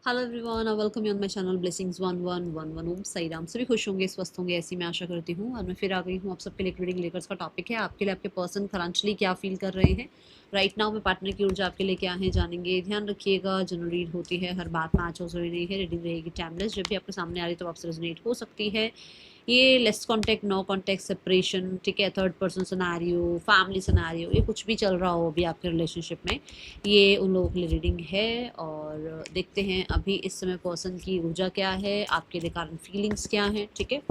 Hello everyone, welcome you on my channel blessings 1111 ओम साई राम। सभी खुश होंगे, स्वस्थ होंगे, ऐसी मैं आशा करती हूँ। और मैं फिर आ गई हूँ आप सबके लिए रीडिंग लेकर। का टॉपिक है आपके लिए आपके पर्सन फाइनेंशियली क्या फील कर रहे हैं राइट नाउ। मैं पार्टनर की ऊर्जा आपके लिए क्या है जानेंगे। ध्यान रखिएगा, जनरल रीड होती है, हर बात मैच हो रही नहीं है। रीडिंग रहेगी टाइमलेस, जब भी आपके सामने आ रही है तो आपसे रेजोनेट हो सकती है। ये less contact, no contact, separation, ठीक है, third person scenario, family scenario, ये कुछ भी चल रहा हो अभी आपके रिलेशनशिप में, ये उन लोगों के लिए रीडिंग है। और देखते हैं अभी इस समय पर्सन की ऊर्जा क्या है, आपके लिए कारण फीलिंग्स क्या हैं, ठीक है।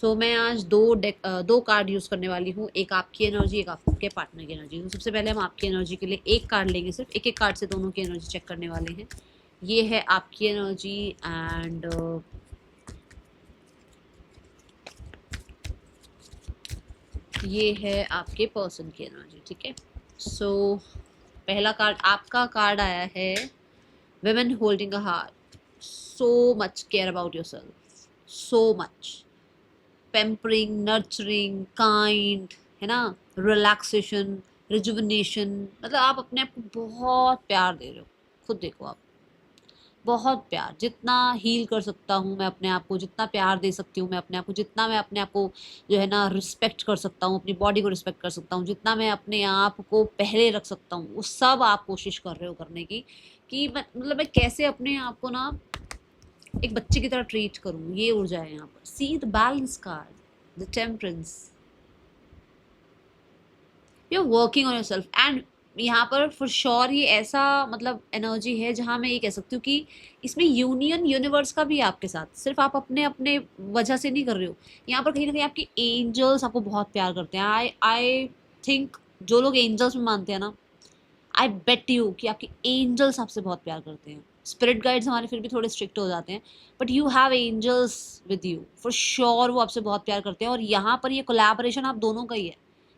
तो मैं आज दो कार्ड यूज़ करने वाली हूँ, एक आपकी एनर्जी, एक आपके पार्टनर की एनर्जी। तो सबसे पहले हम आपकी एनर्जी के लिए एक कार्ड लेंगे, सिर्फ एक एक कार्ड से दोनों की एनर्जी चेक करने वाले हैं। ये है आपकी एनर्जी एंड ये है आपके पर्सन की एनर्जी, ठीक है। सो पहला कार्ड आपका कार्ड आया है, women holding a heart, so much care about yourself, so much pampering, nurturing, kind, है ना, relaxation, rejuvenation, मतलब आप अपने आप को बहुत प्यार दे रहे हो। खुद देखो आप, बहुत प्यार, जितना हील कर सकता हूँ मैं अपने आप को, जितना प्यार दे सकती हूँ मैं अपने आप को, जितना मैं अपने आप को जो है ना रिस्पेक्ट कर सकता हूँ, अपनी बॉडी को रिस्पेक्ट कर सकता हूँ, जितना मैं अपने आप को पहले रख सकता हूँ, वो सब आप कोशिश कर रहे हो करने की। कि मतलब मैं कैसे अपने आप को ना एक बच्चे की तरह ट्रीट करूँ, ये ऊर्जा है यहाँ पर। See the balance card, the temperance, you are working on yourself. And यहाँ पर फॉर श्योर ये ऐसा मतलब एनर्जी है जहाँ मैं ये कह सकती हूँ कि इसमें यूनियन यूनिवर्स का भी है आपके साथ, सिर्फ आप अपने अपने वजह से नहीं कर रहे हो। यहाँ पर कहीं ना कहीं आपके एंजल्स आपको बहुत प्यार करते हैं। आई आई थिंक जो लोग एंजल्स में मानते हैं ना, आई बेट यू कि आपके एंजल्स आपसे बहुत प्यार करते हैं। स्पिरिट गाइड्स हमारे फिर भी थोड़े स्ट्रिक्ट हो जाते हैं, but you have angels with you for sure, वो आपसे बहुत प्यार करते हैं। और यहाँ पर ये कोलैबोरेशन आप दोनों का ही है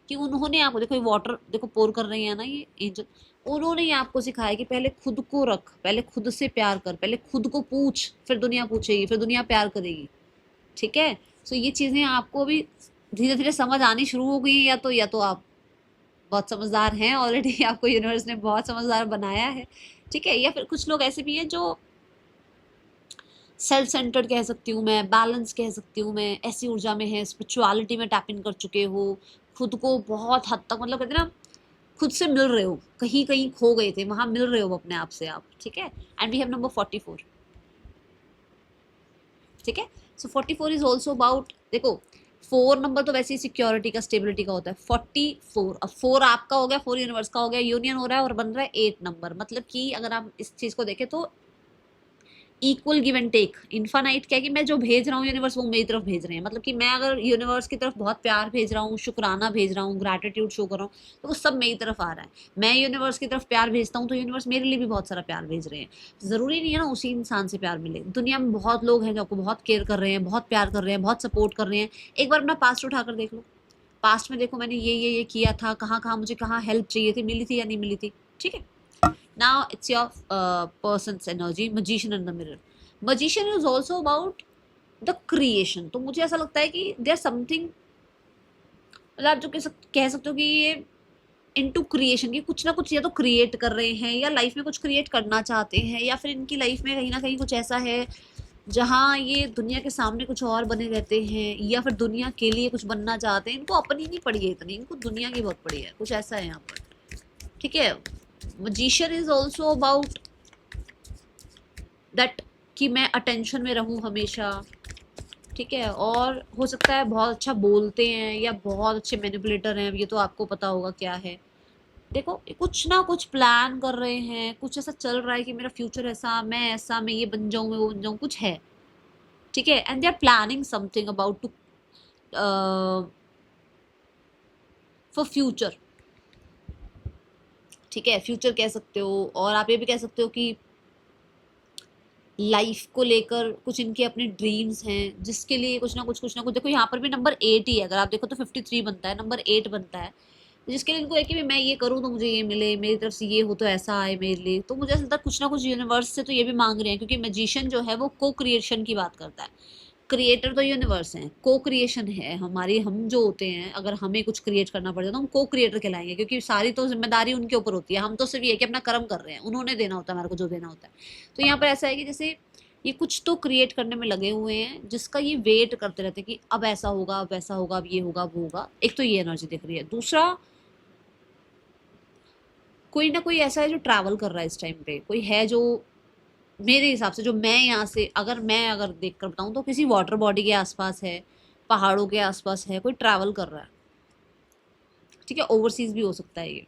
कि उन्होंने आपको, देखो ये वाटर देखो पोर कर रही है ना ये एंजल, उन्होंने ही आपको सिखाया कि पहले खुद को रख, पहले खुद से प्यार कर, पहले खुद को पूछ, फिर दुनिया पूछेगी, फिर दुनिया प्यार करेगी, ठीक है। सो ये चीज़ें आपको भी धीरे धीरे समझ आनी शुरू हो गई है, या तो आप बहुत समझदार हैं ऑलरेडी, आपको यूनिवर्स ने बहुत समझदार बनाया है, ठीक है। या फिर कुछ लोग ऐसे भी हैं जो सेल्फ सेंटर्ड कह सकती हूँ मैं, बैलेंस कह सकती हूँ मैं, ऐसी ऊर्जा में है, स्पिरिचुअलिटी में टैप इन कर चुके हो, खुद को बहुत हद तक मतलब कहते हैं ना, खुद से मिल रहे हो, कहीं कहीं खो गए थे वहां मिल रहे हो अपने आप से आप, ठीक है। एंड वी हैव नंबर 44, ठीक है। सो 44 इज ऑल्सो अबाउट, देखो 4 नंबर तो वैसे ही सिक्योरिटी का, स्टेबिलिटी का होता है। 44, अब 4 आपका हो गया, 4 यूनिवर्स का हो गया, यूनियन हो रहा है और बन रहा है 8 नंबर। मतलब कि अगर आप इस चीज को देखें तो equal give and take, infinite क्या है कि मैं जो भेज रहा हूँ यूनिवर्स वो मेरी तरफ भेज रहे हैं। मतलब कि मैं अगर यूनिवर्स की तरफ बहुत प्यार भेज रहा हूँ, शुक्राना भेज रहा हूँ, ग्रैटिट्यूड शो कर रहा हूँ, तो वो सब मेरी तरफ आ रहा है। मैं यूनिवर्स की तरफ प्यार भेजता हूँ तो यूनिवर्स मेरे लिए भी बहुत सारा प्यार भेज रहे हैं। ज़रूरी नहीं है ना उसी इंसान से प्यार मिले, दुनिया में बहुत लोग हैं जो आपको बहुत केयर कर रहे हैं, बहुत प्यार कर रहे हैं, बहुत सपोर्ट कर रहे हैं। एक बार अपना पास्ट उठाकर देख लो, पास्ट में देखो मैंने ये किया था, कहाँ कहाँ मुझे कहाँ हेल्प चाहिए थी, मिली थी या नहीं मिली थी, ठीक है। now it's your person's energy, magician in the mirror. Magician is also about the creation. तो मुझे ऐसा लगता है कि there something, मतलब आप जो कह सकते हो कि ये इनटू क्रिएशन, की कुछ ना कुछ या तो क्रिएट कर रहे हैं या लाइफ में कुछ क्रिएट करना चाहते हैं, या फिर इनकी लाइफ में कहीं ना कहीं कुछ ऐसा है जहाँ ये दुनिया के सामने कुछ और बने रहते हैं, या फिर दुनिया के लिए कुछ बनना चाहते हैं। इनको अपनी नहीं पड़ी है इतनी, इनको दुनिया की बहुत पड़ी है, कुछ ऐसा है यहाँ पर, ठीक है। Magician is also about that कि मैं अटेंशन में रहूं हमेशा, ठीक है। और हो सकता है बहुत अच्छा बोलते हैं या बहुत अच्छे मैनिपुलेटर हैं, ये तो आपको पता होगा क्या है। देखो कुछ ना कुछ प्लान कर रहे हैं, कुछ ऐसा चल रहा है कि मेरा फ्यूचर ऐसा, मैं ये बन जाऊं, मैं वो बन जाऊं, कुछ है, ठीक है। And they are planning something about to for future, ठीक है, फ्यूचर कह सकते हो। और आप ये भी कह सकते हो कि लाइफ को लेकर कुछ इनके अपने ड्रीम्स हैं, जिसके लिए कुछ ना कुछ देखो यहाँ पर भी नंबर 8 ही है, अगर आप देखो तो 53 बनता है, नंबर 8 बनता है, जिसके लिए इनको है कि मैं ये करूँ तो मुझे ये मिले, मेरी तरफ से ये हो तो ऐसा आए मेरे लिए। तो मुझे ऐसा लगता है कुछ ना कुछ यूनिवर्स से तो ये भी मांग रहे हैं, क्योंकि मैजिशियन जो है वो को क्रिएशन की बात करता है, क्रिएटर तो यूनिवर्स हैं, को क्रिएशन है हमारी, हम जो होते हैं अगर हमें कुछ क्रिएट करना पड़ जाए तो हम को क्रिएटर कहलाएंगे, क्योंकि सारी तो जिम्मेदारी उनके ऊपर होती है, हम तो सिर्फ ये कि अपना कर्म कर रहे हैं, उन्होंने देना होता है हमारे को जो देना होता है। तो यहाँ पर ऐसा है कि जैसे ये कुछ तो क्रिएट करने में लगे हुए हैं जिसका ये वेट करते रहते हैं कि अब ऐसा होगा, अब वैसा होगा, अब ये होगा, वो होगा। एक तो ये एनर्जी दिख रही है। दूसरा, कोई ना कोई ऐसा है जो ट्रैवल कर रहा है इस टाइम पे, कोई है जो मेरे हिसाब से, जो मैं यहाँ से अगर देख कर बताऊँ तो किसी वाटर बॉडी के आसपास है, पहाड़ों के आसपास है, कोई ट्रैवल कर रहा है। ठीक है, ओवरसीज भी हो सकता है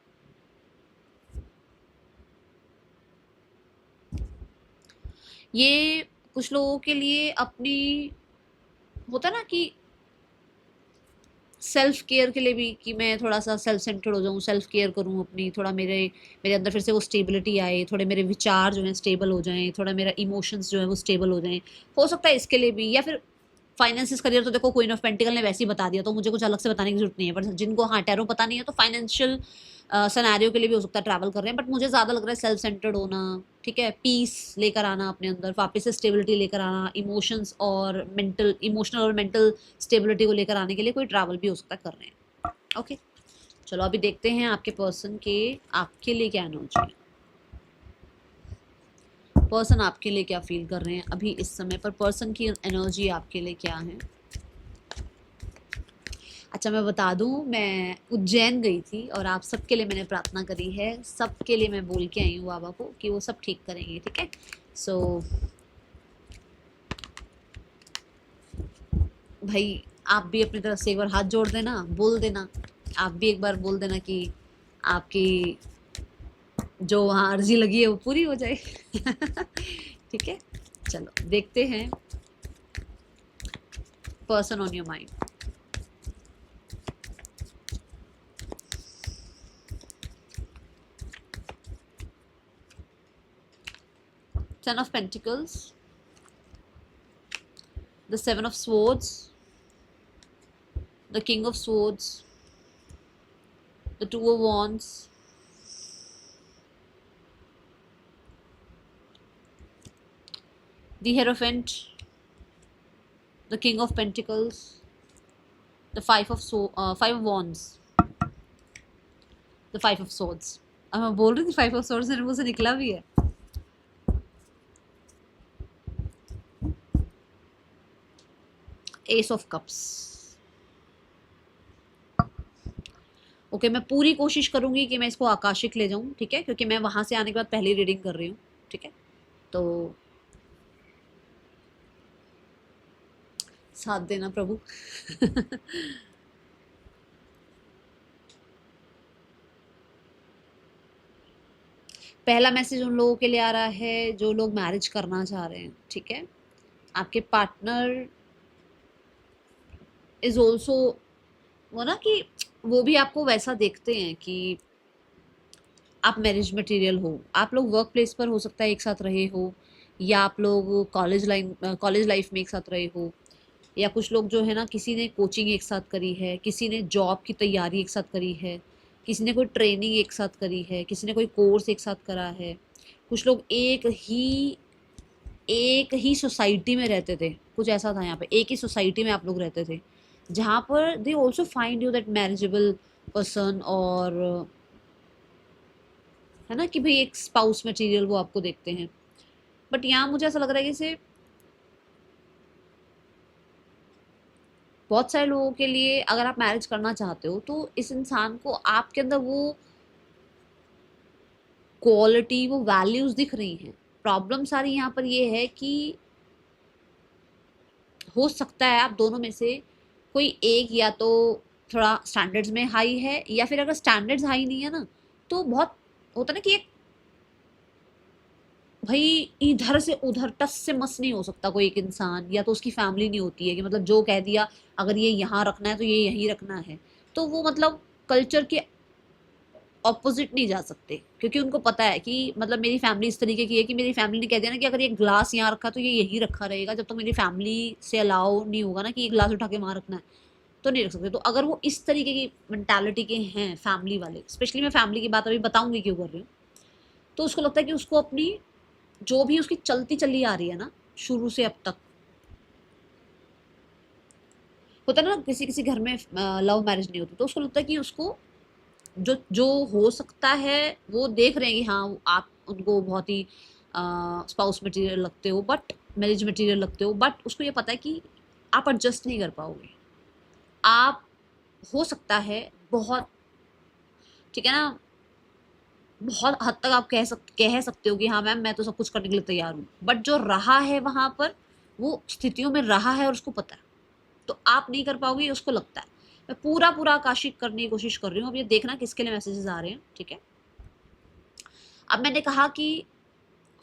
ये कुछ लोगों के लिए अपनी, होता ना कि सेल्फ केयर के लिए भी, कि मैं थोड़ा सा सेल्फ सेंटर्ड हो जाऊँ, सेल्फ केयर करूँ अपनी, थोड़ा मेरे मेरे अंदर फिर से वो स्टेबिलिटी आए, थोड़े मेरे विचार जो हैं स्टेबल हो जाएं, थोड़ा मेरा इमोशंस जो है वो स्टेबल हो जाएं, हो सकता है इसके लिए भी। या फिर फाइनेंसिस करियर तो देखो क्वीन ऑफ पेंटिकल ने वैसे ही बता दिया, तो मुझे कुछ अलग से बताने की जरूरत नहीं है। पर जिनको हाँ टैरो पता नहीं है तो फाइनेंशियल सिनेरियो के लिए भी हो सकता है ट्रैवल कर रहे हैं। बट मुझे ज़्यादा लग रहा है सेल्फ सेंटर्ड होना, ठीक है, पीस लेकर आना अपने अंदर, वापस से स्टेबिलिटी लेकर आना, इमोशंस और इमोशनल और मेंटल स्टेबिलिटी को लेकर आने के लिए कोई ट्रैवल भी हो सकता है कर रहे हैं। ओके, चलो अभी देखते हैं आपके पर्सन के आपके लिए क्या एनर्जी है, पर्सन आपके लिए क्या फील कर रहे हैं अभी इस समय पर, पर्सन की एनर्जी आपके लिए क्या है। अच्छा, मैं बता दूं, मैं उज्जैन गई थी और आप सबके लिए मैंने प्रार्थना करी है, सबके लिए मैं बोल के आई हूँ बाबा को कि वो सब ठीक करेंगे। ठीक है, सो भाई आप भी अपनी तरफ से एक बार हाथ जोड़ देना, बोल देना, आप भी एक बार बोल देना कि आपकी जो वहाँ अर्जी लगी है वो पूरी हो जाए। ठीक है, चलो देखते हैं person on your mind. Ten of Pentacles, the Seven of Swords, the King of Swords, the Two of Wands, the Hierophant, the King of Pentacles, the Five of Wands, the Five of Swords। अब मैं बोल रही थी Five of Swords, मेरे मुंह से निकला भी है। S of cups. ओके, मैं पूरी कोशिश करूंगी कि मैं इसको आकाशिक ले जाऊं, ठीक है, क्योंकि मैं वहां से आने के बाद पहली रीडिंग कर रही हूँ। ठीक है, तो साथ देना प्रभु। पहला मैसेज उन लोगों के लिए आ रहा है जो लोग मैरिज करना चाह रहे हैं। ठीक है, आपके पार्टनर इज ऑल्सो वो ना कि वो भी आपको वैसा देखते हैं कि आप मैरिज मटेरियल हो, आप लोग वर्क प्लेस पर हो सकता है एक साथ रहे हो, या आप लोग कॉलेज लाइफ में एक साथ रहे हो, या कुछ लोग जो है ना, किसी ने कोचिंग एक साथ करी है, किसी ने जॉब की तैयारी एक साथ करी है, किसी ने कोई ट्रेनिंग एक साथ करी है, किसी ने कोई कोर्स एक साथ करा है। कुछ लोग एक ही सोसाइटी में रहते थे, कुछ ऐसा था यहाँ पे, एक ही सोसाइटी में आप लोग रहते थे, जहाँ पर they also find you that marriageable person, और है ना कि भाई एक स्पाउस मटेरियल वो आपको देखते हैं। बट यहाँ मुझे ऐसा लग रहा है कि जैसे बहुत सारे लोगों के लिए अगर आप मैरिज करना चाहते हो तो इस इंसान को आपके अंदर वो क्वालिटी, वो वैल्यूज दिख रही हैं। प्रॉब्लम सारी यहाँ पर ये है कि हो सकता है आप दोनों में से कोई एक या तो थोड़ा स्टैंडर्ड्स में हाई है, या फिर अगर स्टैंडर्ड्स हाई नहीं है ना, तो बहुत होता ना कि एक भाई इधर से उधर टस से मस नहीं हो सकता कोई एक इंसान, या तो उसकी फैमिली नहीं होती है कि मतलब जो कह दिया अगर ये यहाँ रखना है तो ये यहीं रखना है, तो वो मतलब कल्चर के ऑपोजिट नहीं जा सकते, क्योंकि उनको पता है कि मतलब मेरी फैमिली इस तरीके की है कि मेरी फैमिली ने कह दिया ना कि अगर ये ग्लास यहाँ रखा तो ये यहीं रखा रहेगा, जब तक तो मेरी फैमिली से अलाउ नहीं होगा ना कि ये ग्लास उठा के वहाँ रखना है तो नहीं रख सकते। तो अगर वो इस तरीके की मेंटालिटी के हैं फैमिली वाले, स्पेशली मैं फैमिली की बात अभी बताऊंगी क्यों कर रही हूँ, तो उसको लगता है कि उसको अपनी जो भी उसकी चलती चली आ रही है ना शुरू से अब तक, होता है ना किसी किसी घर में लव मैरिज नहीं होती, तो उसको लगता है कि उसको जो जो हो सकता है वो देख रहे हैं कि हाँ आप उनको बहुत ही स्पाउस मटेरियल लगते हो, बट मैरिज मटेरियल लगते हो, बट उसको ये पता है कि आप एडजस्ट नहीं कर पाओगे। आप हो सकता है बहुत, ठीक है ना, बहुत हद तक आप कह सकते हो कि हाँ मैम मैं तो सब कुछ करने के लिए तैयार हूँ, बट जो रहा है वहां पर वो स्थितियों में रहा है और उसको पता है, तो आप नहीं कर पाओगे, उसको लगता है। मैं पूरा पूरा आकाशिक करने की कोशिश कर रही हूँ। अब ये देखना किसके लिए मैसेजेस आ रहे हैं, ठीक है। अब मैंने कहा कि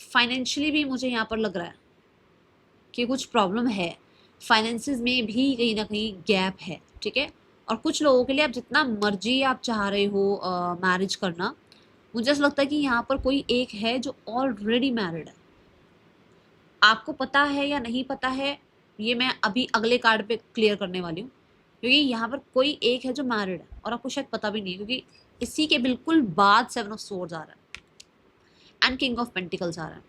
फाइनेंशियली भी मुझे यहाँ पर लग रहा है कि कुछ प्रॉब्लम है, फाइनेंसिस में भी कहीं ना कहीं गैप है, ठीक है। और कुछ लोगों के लिए आप जितना मर्जी आप चाह रहे हो मैरिज करना, मुझे ऐसा लगता है कि यहाँ पर कोई एक है जो ऑलरेडी मैरिड है। आपको पता है या नहीं पता है, ये मैं अभी अगले कार्ड पे क्लियर करने वाली हूँ, क्योंकि यहाँ पर कोई एक है जो मैरिड है और आपको शायद पता भी नहीं है, क्योंकि इसी के बिल्कुल बाद 7 ऑफ सोर्ड्स आ रहा है एंड किंग ऑफ पेंटिकल्स आ रहा है,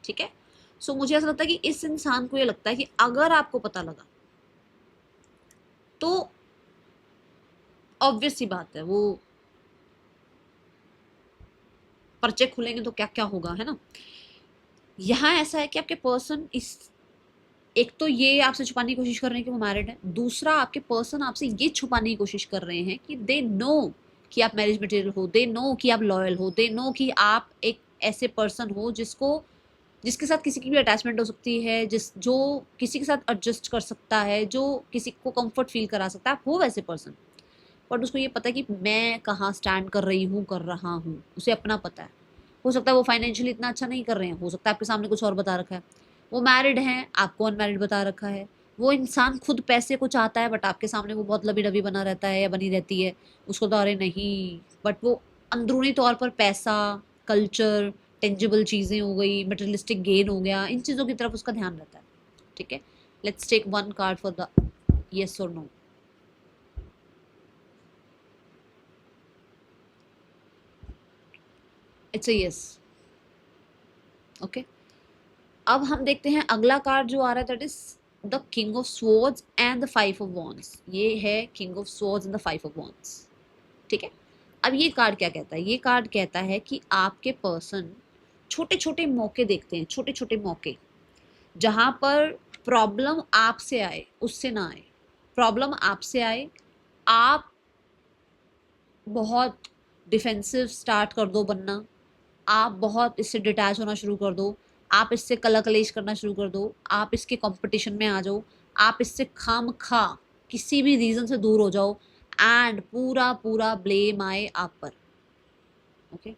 ठीक है। सो मुझे ऐसा लगता है कि इस इंसान को ये लगता है कि अगर आपको पता लगा तो ऑब्वियस सी बात है वो पर्चे खुलेंगे तो क्या क्या होगा, है ना। यहाँ ऐसा है कि आपके पर्सन इस, एक तो ये आपसे छुपाने की कोशिश कर रहे हैं कि वो मैरिड है, दूसरा आपके पर्सन आपसे ये छुपाने की कोशिश कर रहे हैं कि दे नो कि आप मैरिज मटेरियल हो, दे नो कि आप लॉयल हो, दे नो कि आप एक ऐसे पर्सन हो जिसको, जिसके साथ किसी की भी अटैचमेंट हो सकती है, जो किसी के साथ एडजस्ट कर सकता है, जो किसी को कंफर्ट फील करा सकता है, हो वैसे पर्सन। बट उसको ये पता है कि मैं कहाँ स्टैंड कर रही हूँ, कर रहा हूँ, उसे अपना पता है। हो सकता है वो फाइनेंशियली इतना अच्छा नहीं कर रहे हैं, हो सकता है आपके सामने कुछ और बता रखा है, वो मैरिड हैं आपको अनमैरिड बता रखा है, वो इंसान खुद पैसे को चाहता है बट आपके सामने वो बहुत लबी डबी बना रहता है या बनी रहती है, उसको तो अरे नहीं, बट वो अंदरूनी तौर पर पैसा, कल्चर, टेंजिबल चीज़ें हो गई, मटेरियलिस्टिक गेन हो गया, इन चीज़ों की तरफ उसका ध्यान रहता है, ठीक है। Let's take one card for the yes और no. It's a yes, okay. अब हम देखते हैं अगला कार्ड जो आ रहा है, that is the king of swords and the 5 of wands. ये है king of swords and the 5 of wands, ठीक है। अब ये कार्ड क्या कहता है, ये कार्ड कहता है कि आपके पर्सन छोटे छोटे मौके देखते हैं, छोटे छोटे मौके जहां पर प्रॉब्लम आपसे आए उससे ना आए, प्रॉब्लम आपसे आए, आप बहुत डिफेंसिव स्टार्ट कर दो बनना, आप बहुत इससे डिटैच होना शुरू कर दो, आप इससे कला कलेश करना शुरू कर दो, आप इसके कंपटीशन में आ जाओ, आप इससे खाम खा किसी भी रीजन से दूर हो जाओ एंड पूरा पूरा ब्लेम आए आप पर, ओके।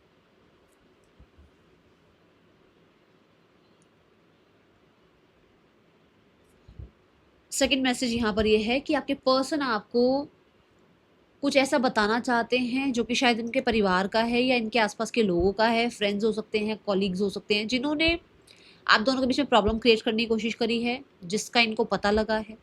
सेकंड मैसेज यहाँ पर ये है कि आपके पर्सन आपको कुछ ऐसा बताना चाहते हैं जो कि शायद इनके परिवार का है या इनके आसपास के लोगों का है, फ्रेंड्स हो सकते हैं, कॉलीग्स हो सकते हैं, जिन्होंने आप दोनों के बीच में प्रॉब्लम क्रिएट करने की कोशिश करी है, जिसका इनको पता लगा है,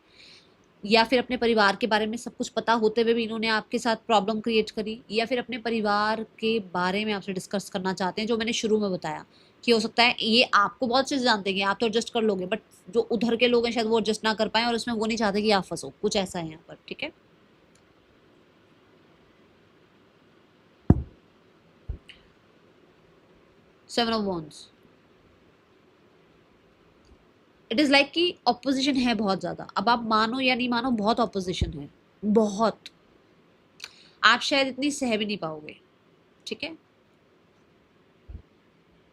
या फिर अपने परिवार के बारे में सब कुछ पता होते हुए भी इन्होंने आपके साथ प्रॉब्लम क्रिएट करी, या फिर अपने परिवार के बारे में आपसे डिस्कस करना चाहते हैं, जो मैंने शुरू में बताया कि हो सकता है ये आपको बहुत अच्छे से जानते हैं, आप तो एडजस्ट कर लोगे, बट जो उधर के लोग हैं शायद वो एडजस्ट ना कर पाए और उसमें वो नहीं चाहते कि आप फंसो, कुछ ऐसा है यहाँ पर, ठीक है। Seven of wands, it is like कि ऑपोजिशन है बहुत ज्यादा, अब आप मानो या नहीं मानो बहुत ऑपोजिशन है, बहुत, आप शायद इतनी सह भी नहीं पाओगे, ठीक है।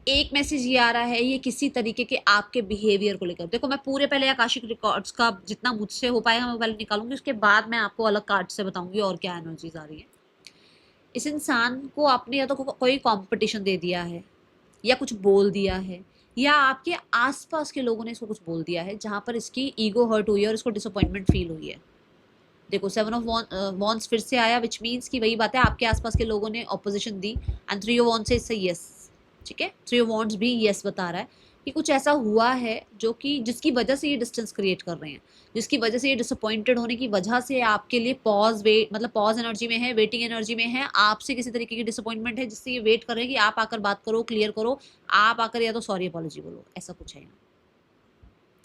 एक मैसेज ये आ रहा है, ये किसी तरीके के आपके बिहेवियर को लेकर, देखो मैं पूरे पहले आकाशिक रिकॉर्ड्स का जितना मुझसे हो पाएगा मैं पहले निकालूंगी, उसके बाद मैं आपको अलग कार्ड से बताऊंगी और क्या एनर्जीज आ रही है। इस इंसान को आपने या तो कोई कंपटीशन दे दिया है, या कुछ बोल दिया है, या आपके आसपास के लोगों ने इसको कुछ बोल दिया है जहां पर इसकी ईगो हर्ट हुई है और इसको डिसअपॉइंटमेंट फील हुई है। देखो 7 ऑफ वॉन्ड्स फिर से आया, विच मीन्स कि वही बात है, आपके आसपास के लोगों ने opposition the and 3 of wands से इससे यस, ठीक है। 3 ऑफ वॉन्ड्स भी यस बता रहा है कि कुछ ऐसा हुआ है जो कि जिसकी वजह से ये डिस्टेंस क्रिएट कर रहे हैं, जिसकी वजह से ये डिसअपॉइंटेड होने की वजह से आपके लिए पॉज वेट, मतलब पॉज एनर्जी में है, वेटिंग एनर्जी में है, आपसे किसी तरीके की डिसअपॉइंटमेंट है जिससे ये वेट कर रहे हैं कि आप आकर बात करो, क्लियर करो, आप आकर या तो सॉरी अपॉलॉजी बोलो, ऐसा कुछ है यहाँ,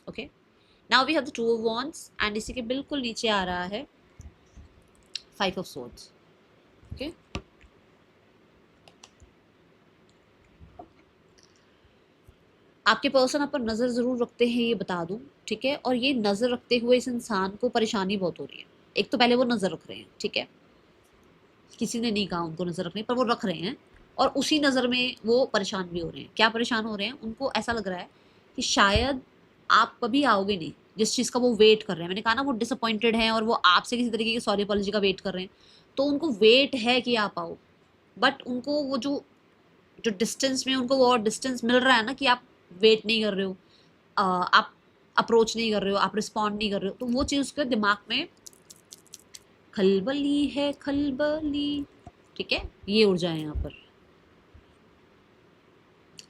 okay. Now we have the 2 of wands and इसी के बिल्कुल नीचे आ रहा है 5 ऑफ सोर्ड्स। ओके, आपके पर्सन आप पर नज़र ज़रूर रखते हैं, ये बता दूं, ठीक है। और ये नज़र रखते हुए इस इंसान को परेशानी बहुत हो रही है। एक तो पहले वो नज़र रख रहे हैं, ठीक है, किसी ने नहीं कहा उनको नज़र रखने, पर वो रख रहे हैं और उसी नज़र में वो परेशान भी हो रहे हैं। क्या परेशान हो रहे हैं, उनको ऐसा लग रहा है कि शायद आप कभी आओगे नहीं, जिस चीज़ का वो वेट कर रहे हैं। मैंने कहा ना वो डिसअपॉइंटेड हैं और वो आपसे किसी तरीके की सॉरी अपॉलॉजी का वेट कर रहे हैं, तो उनको वेट है कि आप आओ, बट उनको वो जो जो डिस्टेंस में उनको वो डिस्टेंस मिल रहा है ना कि आप वेट नहीं कर रहे हो, आप अप्रोच नहीं कर रहे हो, आप रिस्पॉन्ड नहीं कर रहे हो, तो वो चीज़ उसके दिमाग में खलबली है, खलबली, ठीक है, ये ऊर्जा है यहाँ पर।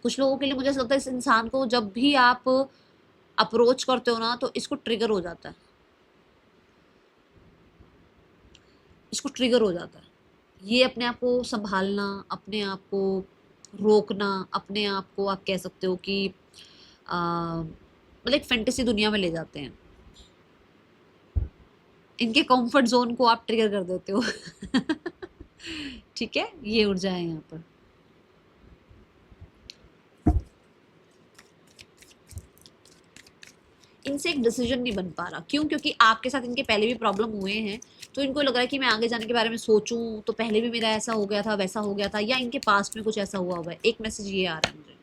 कुछ लोगों के लिए मुझे ऐसा लगता है इस इंसान को जब भी आप अप्रोच करते हो ना तो इसको ट्रिगर हो जाता है, इसको ट्रिगर हो जाता है। ये अपने आप को संभालना, अपने आप को रोकना, अपने आप को आप कह सकते हो कि मतलब एक फैंटेसी दुनिया में ले जाते हैं। इनके कंफर्ट जोन को आप ट्रिगर कर देते हो ठीक है, ये ऊर्जा है यहाँ पर। इनसे एक डिसीजन नहीं बन पा रहा, क्यों? क्योंकि आपके साथ इनके पहले भी प्रॉब्लम हुए हैं, तो इनको लग रहा है कि मैं आगे जाने के बारे में सोचूं तो पहले भी मेरा ऐसा हो गया था, वैसा हो गया था, या इनके पास्ट में कुछ ऐसा हुआ है। एक मैसेज ये आ रहा है मुझे,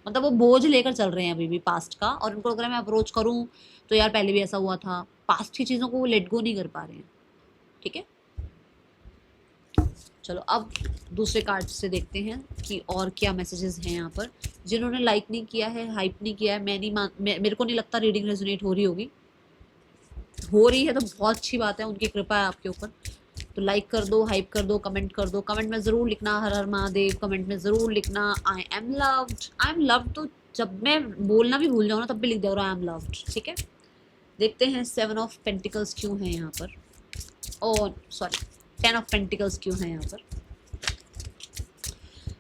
मतलब वो बोझ लेकर चल रहे हैं अभी भी पास्ट का, और उनको लग रहा है मैं अप्रोच करूं तो यार पहले भी ऐसा हुआ था। पास्ट की चीज़ों को वो लेट गो नहीं कर पा रहे हैं, ठीक है। चलो अब दूसरे कार्ड से देखते हैं कि और क्या मैसेजेस हैं यहाँ पर। जिन्होंने लाइक नहीं किया है, हाइप नहीं किया है, मेरे को नहीं लगता रीडिंग रेजोनेट हो रही होगी। हो रही है तो बहुत अच्छी बात है, उनकी कृपा है आपके ऊपर। तो लाइक कर दो, हाइप कर दो, कमेंट कर दो। कमेंट में ज़रूर लिखना हर हर महादेव, कमेंट में ज़रूर लिखना I am loved. I am loved तो जब मैं बोलना भी भूल जाऊँ ना तब भी लिख दो आई एम लव्ड, ठीक है। देखते हैं 7 ऑफ पेंटिकल्स क्यों है यहाँ पर, और सॉरी 10 ऑफ पेंटिकल्स क्यों है यहाँ पर।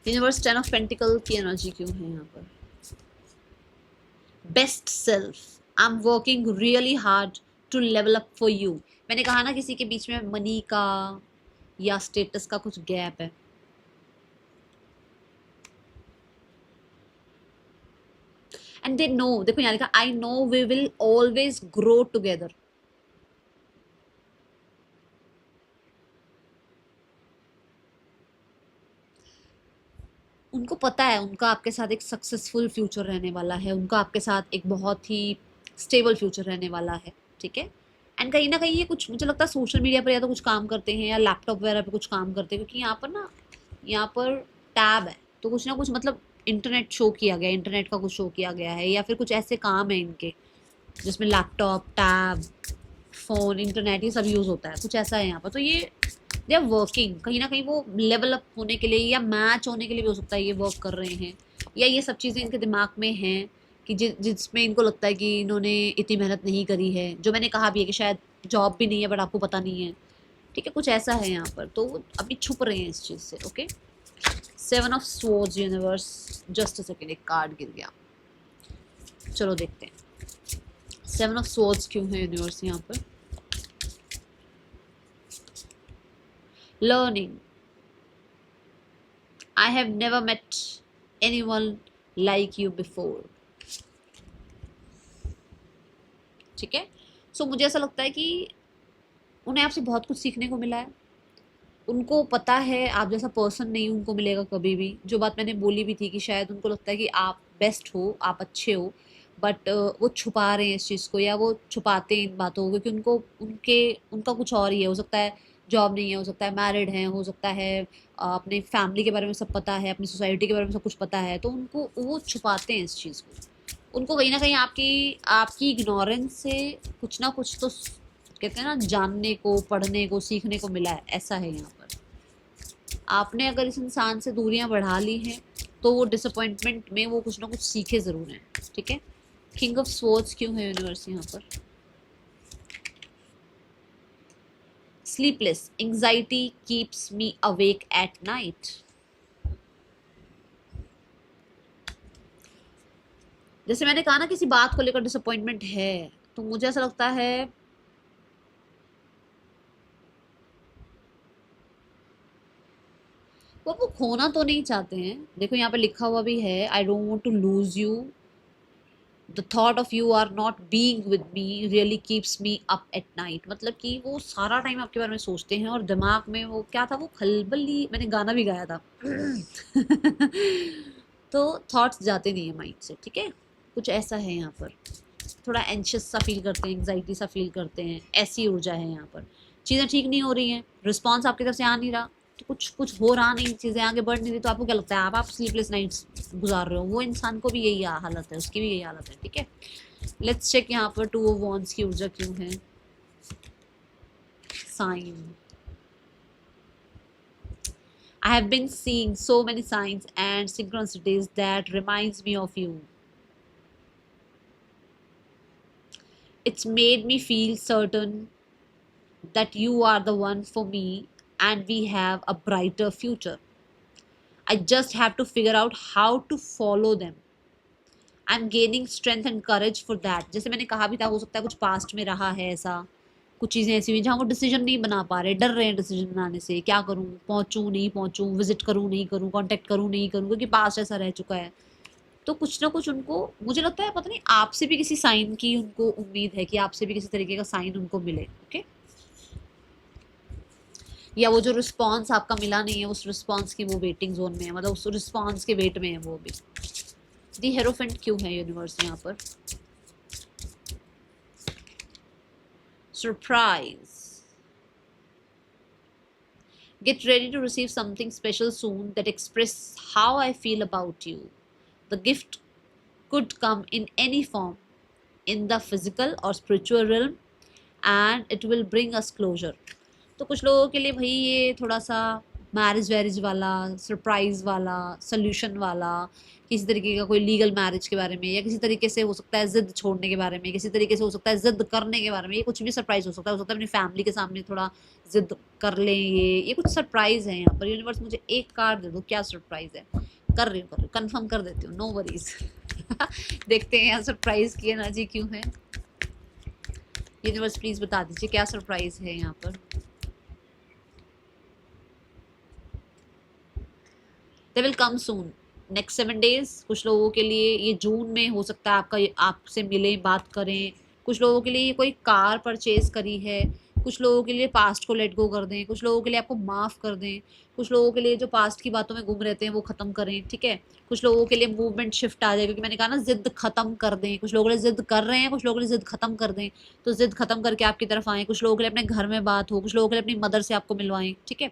यूनिवर्स 10 ऑफ पेंटिकल की एनर्जी क्यों है यहाँ पर। Best self, I am working really hard to level up for you. मैंने कहा ना किसी के बीच में मनी का या स्टेटस का कुछ गैप है। एंड दे नो, देखो यहाँ लिखा I know we will always grow together. उनको पता है उनका आपके साथ एक सक्सेसफुल फ्यूचर रहने वाला है, उनका आपके साथ एक बहुत ही स्टेबल फ्यूचर रहने वाला है, ठीक है। एंड कहीं ना कहीं ये कुछ मुझे लगता है सोशल मीडिया पर या तो कुछ काम करते हैं या लैपटॉप वगैरह पे कुछ काम करते हैं, क्योंकि यहाँ पर ना, यहाँ पर टैब है तो कुछ ना कुछ मतलब इंटरनेट शो किया गया, इंटरनेट का कुछ शो किया गया है, या फिर कुछ ऐसे काम है इनके जिसमें लैपटॉप, टैब, फ़ोन, इंटरनेट ये सब यूज़ होता है, कुछ ऐसा है यहाँ पर। तो ये दे आर वर्किंग, कहीं ना कहीं वो लेवल अप होने के लिए या मैच होने के लिए भी हो सकता है ये वर्क कर रहे हैं, या ये सब चीज़ें इनके दिमाग में हैं कि जिसमें इनको लगता है कि इन्होंने इतनी मेहनत नहीं करी है। जो मैंने कहा भी है कि शायद जॉब भी नहीं है बट आपको पता नहीं है, ठीक है, कुछ ऐसा है यहाँ पर। तो वो अभी छुप रहे हैं इस चीज़ से, okay. 7 of swords universe, just a second, एक कार्ड गिर गया, चलो देखते हैं 7 ऑफ स्वॉर्ड्स क्यों है यूनिवर्स यहाँ पर। Learning, I have never met anyone like you before, ठीक है। सो मुझे ऐसा लगता है कि उन्हें आपसे बहुत कुछ सीखने को मिला है। उनको पता है आप जैसा पर्सन नहीं उनको मिलेगा कभी भी। जो बात मैंने बोली भी थी कि शायद उनको लगता है कि आप बेस्ट हो, आप अच्छे हो, बट वो छुपा रहे हैं इस चीज़ को, या वो छुपाते हैं इन बातों को क्योंकि उनका कुछ और ही है। हो सकता है जॉब नहीं है, हो सकता है मैरिड हैं, हो सकता है अपने फैमिली के बारे में सब पता है, अपनी सोसाइटी के बारे में सब कुछ पता है, तो उनको वो छुपाते हैं इस चीज़ को। उनको कहीं ना कहीं आपकी आपकी इग्नोरेंस से कुछ ना कुछ तो कहते हैं ना जानने को, पढ़ने को, सीखने को मिला है, ऐसा है यहाँ पर। आपने अगर इस इंसान से दूरियां बढ़ा ली हैं तो वो डिसअपॉइंटमेंट में वो कुछ ना कुछ सीखे ज़रूर हैं, ठीक है। किंग ऑफ स्वॉर्ड्स क्यों है यूनिवर्स यहाँ पर। Sleepless, anxiety keeps me awake at night. जैसे मैंने कहा ना किसी बात को लेकर डिसअपॉइंटमेंट है, तो मुझे ऐसा लगता है वो खोना तो नहीं चाहते हैं। देखो यहाँ पे लिखा हुआ भी है, I don't want to lose you, the thought of you are not being with me really keeps me up at night. मतलब कि वो सारा टाइम आपके बारे में सोचते हैं और दिमाग में वो क्या था, वो खलबली, मैंने गाना भी गाया था तो थॉट्स जाते नहीं है माइंड से, ठीक है। कुछ ऐसा है यहाँ पर, थोड़ा एंशियस सा फील करते हैं, एंग्जाइटी सा फील करते हैं, ऐसी ऊर्जा है यहाँ पर। चीज़ें ठीक नहीं हो रही हैं, रिस्पॉन्स आपकी तरफ से आ नहीं रहा, तो कुछ कुछ हो रहा नहीं, चीज़ें आगे बढ़ नहीं रही, तो आपको क्या लगता है आप स्लीपलेस नाइट्स गुजार रहे हो। वो इंसान को भी यही हालत है, उसकी भी यही हालत है, ठीक है। लेट्स चेक यहाँ पर टू ऑफ वॉन्ड्स की ऊर्जा क्यों है। Sign, I have been seeing so many signs and synchronicities that reminds me of you. It's made me feel certain that you are the one for me and we have a brighter future. I just have to figure out how to follow them. I'm gaining strength and courage for that. जैसे मैंने कहा भी था, हो सकता है कुछ past में रहा है ऐसा, कुछ चीज़ें ऐसी हुई जहाँ वो डिसीजन नहीं बना पा रहे, डर रहे हैं डिसीजन बनाने से, क्या करूँ, पहुँचूँ नहीं पहुँचूँ, विजिट करूँ नहीं करूँ, कांटेक्ट करूँ नहीं करूँ, क्योंकि पास्ट ऐसा रह चुका है। तो कुछ ना कुछ उनको, मुझे लगता है पता नहीं आपसे भी किसी साइन की उनको उम्मीद है कि आपसे भी किसी तरीके का साइन उनको मिले, ओके। या वो जो रिस्पॉन्स आपका मिला नहीं है, उस रिस्पॉन्स की वो वेटिंग जोन में है, मतलब उस रिस्पॉन्स के वेट में है वो भी। दी हेरोफेंट क्यों है यूनिवर्स यहाँ पर। Surprise, get ready to receive something special soon that express how I feel about you. The gift could come in any form, in the physical or spiritual realm, and it will bring us closure. तो कुछ लोगों के लिए भाई ये थोड़ा सा marriage वैरिज वाला, सरप्राइज वाला, सोल्यूशन वाला, किसी तरीके का कोई लीगल मैरिज के बारे में, या किसी तरीके से हो सकता है जिद छोड़ने के बारे में, किसी तरीके से हो सकता है जिद करने के बारे में, ये कुछ भी सरप्राइज हो सकता है। अपनी फैमिली के सामने थोड़ा जिद कर लें, ये कुछ सरप्राइज है यहाँ पर। यूनिवर्स मुझे एक कार्ड दे दो, क्या सरप्राइज है। कर रही हूँ, कंफर्म कर देती हूँ, नो वरीज देखते हैं यहाँ सरप्राइज की एनर्जी क्यों है। यूनिवर्स प्लीज बता दीजिए क्या सरप्राइज है यहाँ पर। They will come soon, next 7 days। कुछ लोगों के लिए ये जून में हो सकता है आपका, आपसे मिले, बात करें। कुछ लोगों के लिए ये कोई कार परचेज करी है, कुछ लोगों के लिए पास्ट को लेट गो कर दें, कुछ लोगों के लिए आपको माफ़ कर दें, कुछ लोगों के लिए जो पास्ट की बातों में गुम रहते हैं वो ख़त्म करें, ठीक है। कुछ लोगों के लिए मूवमेंट शिफ्ट आ जाए, क्योंकि मैंने कहा ना जिद ख़त्म कर दें। कुछ लोगों के लिए जिद कर रहे हैं, कुछ लोगों के लिए जिद ख़त्म कर दें, तो जिद ख़त्म करके आपकी तरफ आएँ। कुछ लोगों के लिए अपने घर में बात हो, कुछ लोगों के लिए अपनी मदर से आपको मिलवाएं, ठीक है।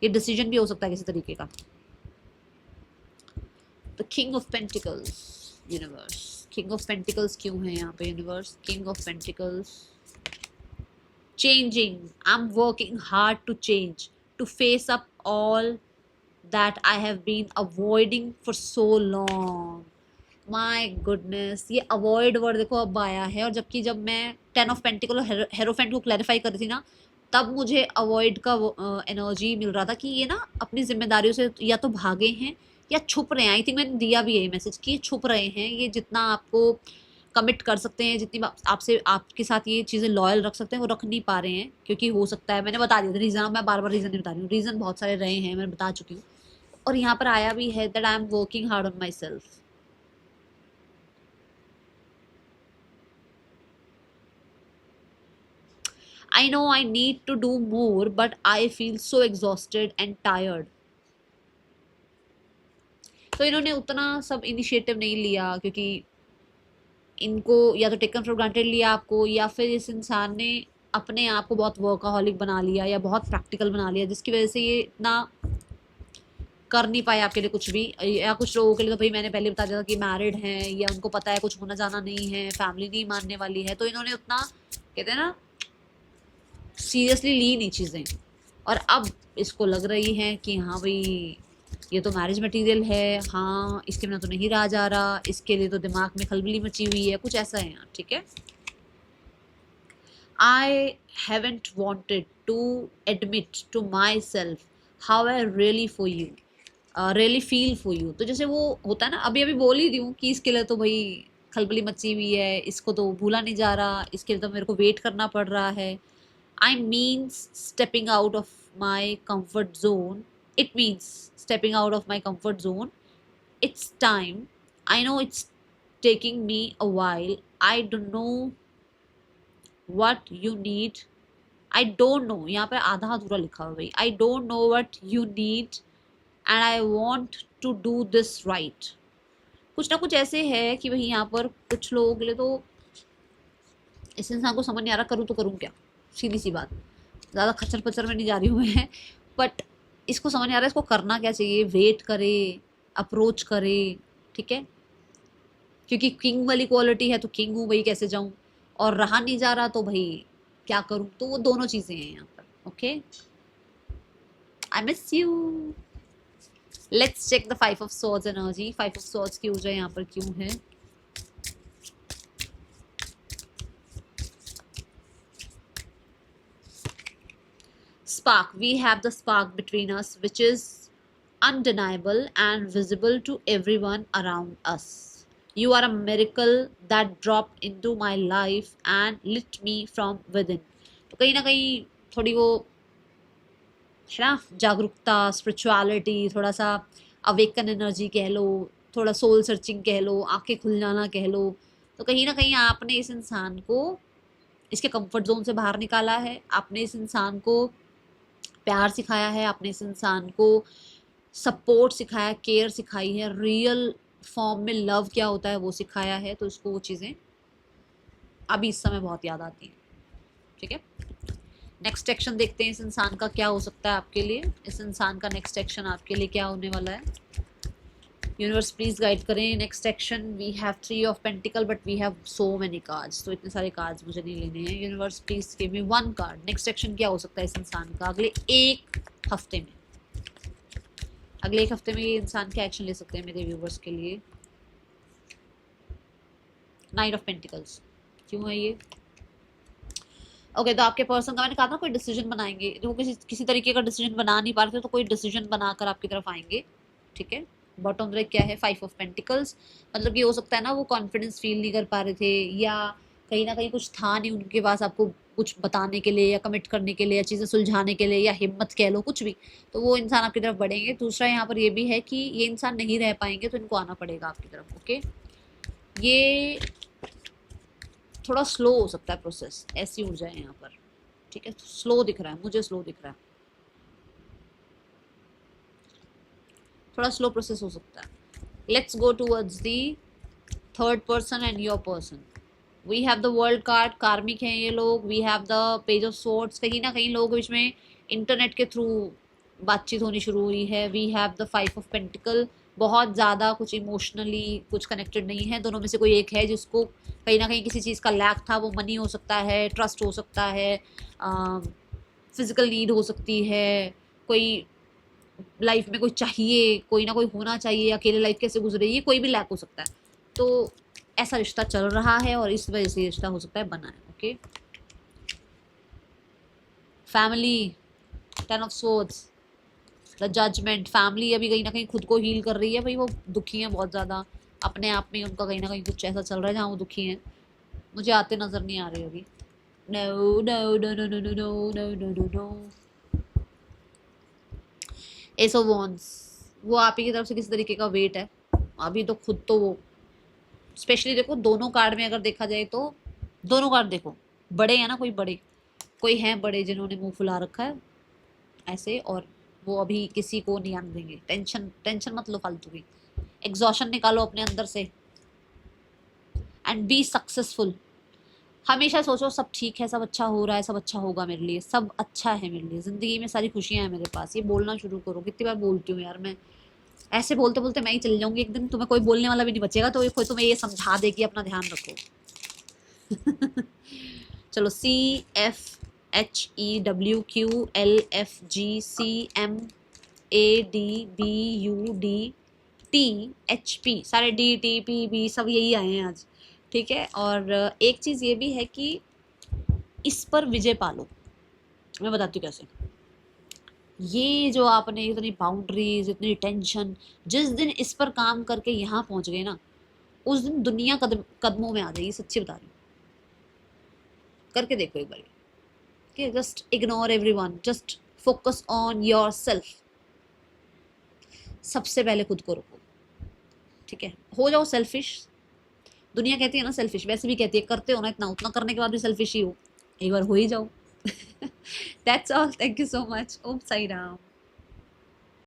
ये डिसीजन भी हो सकता है किसी तरीके का। The king of pentacles, universe king of pentacles क्यों है यहाँ पे। Universe king of pentacles, changing, I'm working hard to change, to face up all that I have been avoiding for so long. My goodness, ये avoid word देखो अब आया है, और जबकि जब मैं 10 ऑफ पेंटिकल हेरोफेंट को क्लैरिफाई कर रही थी ना, तब मुझे अवॉइड का एनर्जी मिल रहा था कि ये ना अपनी जिम्मेदारियों से या तो भागे हैं या छुप रहे हैं। आई थिंक मैंने दिया भी यही मैसेज कि छुप रहे हैं, ये जितना आपको कमिट कर सकते हैं, जितनी आपसे आपके साथ ये चीज़ें लॉयल रख सकते हैं वो रख नहीं पा रहे हैं, क्योंकि हो सकता है, मैंने बता दिया था रीज़न, मैं बार बार रीज़न नहीं बता रही हूँ, रीज़न बहुत सारे रहे हैं, मैंने बता चुकी हूँ। और यहाँ पर आया भी है that I am working hard on my self. I know I need to do more, but I feel so exhausted and tired. तो इन्होंने उतना सब इनिशिएटिव नहीं लिया, क्योंकि इनको या तो टेकन फॉर ग्रांटेड लिया आपको, या फिर इस इंसान ने अपने आप को बहुत वर्कaholic बना लिया या बहुत प्रैक्टिकल बना लिया, जिसकी वजह से ये इतना कर नहीं पाए आपके लिए कुछ भी। या कुछ लोगों के लिए तो भाई मैंने पहले बता दिया था कि मैरिड हैं, या उनको पता है कुछ होना जाना नहीं है, फैमिली नहीं मानने वाली है, तो इन्होंने उतना, कहते हैं ना, सीरियसली ली नहीं चीज़ें। और अब इसको लग रही है कि हाँ भाई ये तो मैरिज मटेरियल है, हाँ इसके बिना तो नहीं रहा जा रहा, इसके लिए तो दिमाग में खलबली मची हुई है, कुछ ऐसा है यहाँ, ठीक है। I haven't wanted to admit to myself how I really for you. Really feel for you. तो जैसे वो होता है ना, अभी अभी बोल ही रही हूँ कि इसके लिए तो भाई खलबली मची हुई है, इसको तो भूला नहीं जा रहा, इसके लिए तो मेरे को वेट करना पड़ रहा है। I means stepping out of my comfort zone, it means stepping out of my comfort zone, it's time, I know it's taking me a while, I don't know what you need, I don't know, यहाँ पे आधा अधूरा लिखा हुआ है भाई, I don't know what you need and I want to do this right। कुछ ना कुछ ऐसे है कि भाई यहाँ पर कुछ लोगों के लिए तो इस इंसान को समझ नहीं आ रहा करूँ तो करूँ क्या, सीधी सी बात, ज़्यादा खच्चर पच्चर में नहीं जा रही हूँ मैं, बट इसको समझ नहीं आ रहा है इसको करना क्या चाहिए, वेट करे, अप्रोच करे, ठीक है, क्योंकि किंग वाली क्वालिटी है तो किंग हूँ भाई, कैसे जाऊँ, और रहा नहीं जा रहा तो भाई क्या करूँ, तो वो दोनों चीज़ें हैं यहाँ पर। Okay, I miss you. Let's check the 5 of swords energy. 5 of swords की ऊर्जा यहाँ पर क्यों है? Spark, we have the spark between us which is undeniable and visible to everyone around us। You are a miracle that dropped into my life and lit me from within। तो कहीं ना कहीं थोड़ी वो है ना, जागरूकता, स्पिरिचुअलिटी, थोड़ा सा अवेकन एनर्जी कह लो, थोड़ा सोल सर्चिंग कह लो, आंखें खुल जाना कह लो, तो कहीं ना कहीं आपने इस इंसान को इसके कंफर्ट जोन से बाहर निकाला है, आपने इस इंसान को प्यार सिखाया है, आपने इस इंसान को सपोर्ट सिखाया, केयर सिखाई है, रियल फॉर्म में लव क्या होता है वो सिखाया है, तो इसको वो चीज़ें अभी इस समय बहुत याद आती हैं। ठीक है, नेक्स्ट एक्शन देखते हैं इस इंसान का क्या हो सकता है आपके लिए। इस इंसान का नेक्स्ट एक्शन आपके लिए क्या होने वाला है? यूनिवर्स प्लीज गाइड करें next action. We have 3 of pentacle but we have so many cards, तो इतने सारे कार्ड्स मुझे नहीं लेने हैं। Universe please give me 1 card. Next action क्या हो सकता है इस इंसान का अगले 1 हफ्ते में? अगले 1 हफ्ते में ये इंसान क्या एक्शन ले सकते हैं मेरे व्यूवर्स के लिए? 9 ऑफ पेंटिकल्स क्यों है ये? ओके, तो आपके पर्सन का मैंने कहा था कोई डिसीजन बनाएंगे, जो किसी तरीके का डिसीजन बना नहीं पा रहे थे, तो कोई डिसीजन बनाकर आपकी तरफ आएंगे। ठीक है, बॉटम ब्रेक क्या है? 5 ऑफ पेंटिकल्स। मतलब ये हो सकता है ना, वो कॉन्फिडेंस फील नहीं कर पा रहे थे, या कहीं ना कहीं कुछ था नहीं उनके पास आपको कुछ बताने के लिए या कमिट करने के लिए या चीज़ें सुलझाने के लिए, या हिम्मत कह लो, कुछ भी, तो वो इंसान आपकी तरफ बढ़ेंगे। दूसरा यहाँ पर ये भी है कि ये इंसान नहीं रह पाएंगे, तो इनको आना पड़ेगा आपकी तरफ। ओके, ये थोड़ा स्लो हो सकता है प्रोसेस, ऐसी ऊर्जा है यहाँ पर। ठीक है, स्लो दिख रहा है मुझे, स्लो दिख रहा है, थोड़ा स्लो प्रोसेस हो सकता है। Let's go towards the third person and your person. We have the world card, karmic हैं ये लोग। We have the page of swords, कहीं ना कहीं लोगों के बीच में इंटरनेट के थ्रू बातचीत होनी शुरू हुई है। We have the 5 of pentacle, बहुत ज़्यादा कुछ इमोशनली कुछ कनेक्टेड नहीं है, दोनों में से कोई एक है जिसको कहीं ना कहीं किसी चीज़ का लैक था। वो मनी हो सकता है, ट्रस्ट हो सकता है, फिजिकल नीड हो सकती है, कोई लाइफ में कोई चाहिए, कोई ना कोई होना चाहिए, अकेले लाइफ कैसे गुजरे, ये कोई भी लैक हो सकता है। तो ऐसा रिश्ता चल रहा है और इस वजह से रिश्ता हो सकता है बना है। Okay, family, 10 of swords, the judgement. Family अभी कहीं ना कहीं खुद को हील कर रही है भाई, वो दुखी हैं बहुत ज़्यादा अपने आप में, उनका कहीं ना कहीं कुछ ऐसा चल रहा है जहाँ वो दुखी हैं। मुझे आते नज़र नहीं आ रहे अभी। No no no no no no no no no no no. Ace of wands, वो आप ही की तरफ से किसी तरीके का वेट है अभी, तो खुद तो वो स्पेशली देखो दोनों कार्ड में अगर देखा जाए तो दोनों कार्ड देखो बड़े हैं ना, कोई हैं बड़े जिन्होंने मुंह फुला रखा है ऐसे, और वो अभी किसी को नहीं आने देंगे। टेंशन मत लो फालतू की, एग्जॉशन निकालो अपने अंदर से एंड बी सक्सेसफुल। हमेशा सोचो सब ठीक है, सब अच्छा हो रहा है, सब अच्छा होगा मेरे लिए, सब अच्छा है मेरे लिए, ज़िंदगी में सारी खुशियाँ हैं मेरे पास। ये बोलना शुरू करो। कितनी बार बोलती हूँ यार मैं, ऐसे बोलते बोलते मैं ही चल जाऊंगी एक दिन, तुम्हें कोई बोलने वाला भी नहीं बचेगा, तो कोई तुम्हें ये समझा दे कि अपना ध्यान रखो। चलो, CFHEWQLFGCMADBUDTHP, सारे DTPB सब यही आए हैं आज। ठीक है, और एक चीज़ ये भी है कि इस पर विजय पालो। मैं बताती हूँ कैसे। ये जो आपने इतनी बाउंड्रीज, इतनी टेंशन, जिस दिन इस पर काम करके यहाँ पहुंच गए ना, उस दिन दुनिया कदमों में आ जाएगी, सच्ची बता रही हूँ। करके देखो एक बार कि just ignore everyone, just focus on your self. सबसे पहले खुद को रखो, ठीक है? हो जाओ सेल्फिश। दुनिया कहती है ना सेल्फिश, वैसे भी कहती है करते हो ना इतना, उतना करने के बाद भी सेल्फिश ही हो, एक बार हो ही जाओ। That's all, thank you so much. Om Sai Ram.